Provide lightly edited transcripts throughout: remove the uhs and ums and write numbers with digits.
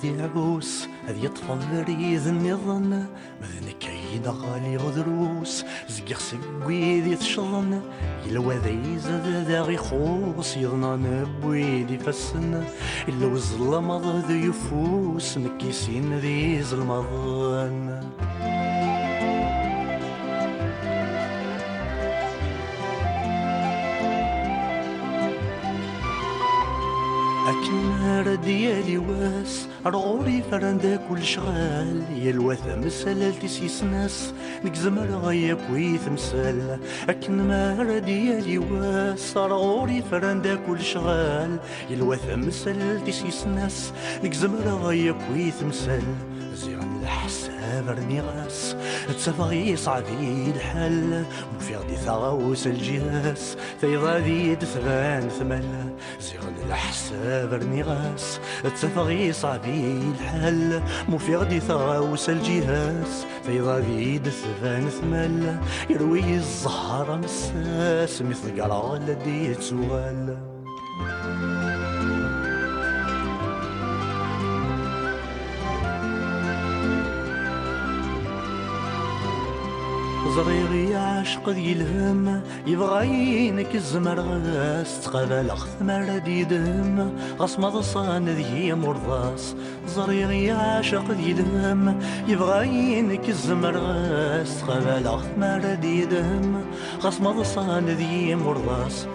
ذي عروس هذ يطفى بريد النظن مذن كيدا غالي غدروس زقيق سقوي ذي تشظن يلوى ذي زاد ذا غي خوص يظنان بويدي فسن إلا وزلم ذي يفوس نكيسين ذي زلمظن أكن رديالي واس رغوري فرندا كل شغال يلوث مسال تسيسناس نكزمر غياب ويث مسال أكن ما رديالي واس رغوري فرندا كل شغال يلوث مسال تسيسناس نكزمر غياب ويث مسال زيان الحساب رني غاس تسافغي صعبي الحل وفي غدي ثغاوس الجهاز ثيضا ذي تثبان ثمل زيان الحساب رني غاس تسافغي صعبي الحل وفي غدي ثغاوس الجهاز ثيضا ذي تثبان ثمل يروي الزهر مساس مثل قرال دي تسوال زريغي عاشق ذي الهم يبغى ينك الزمر غاس تقابل ثمر ديدم غاس مضصان ذي مرضاس زريغي عاشق ذي الهم يبغى ينك الزمر غاس تقابل ثمر ديدم غاس مضصان ذي مرضاس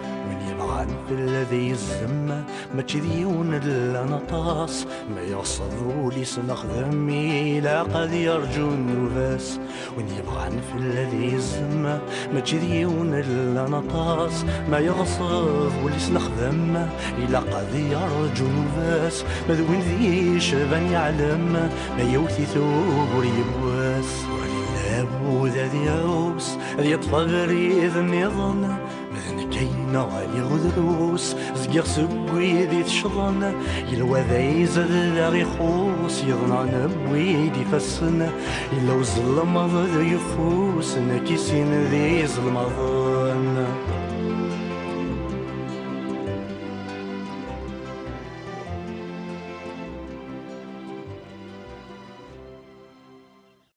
يبغى في الذي الزم ما تشذيون الا نطاس ما يغصب ولي سنخدم الى قد يرجو النفاس وين يبغى في الذي الزم ما تشذيون الا نطاس ما يغصب ولي سنخدم الى قد يرجو النفاس ما ذوين ذي شبان يعلم ما يوثي ثوب يبواس ولله ذا ذي عوس ذي يطلب ريذ النظام مذن كينا غالي غدروس زقيق سقوي ذي تشظن يلوى ذي زاد ذا غي خوص يظنان بويدي فسن إلا وزلم ذي يفوس نكيسين ذي زلمظن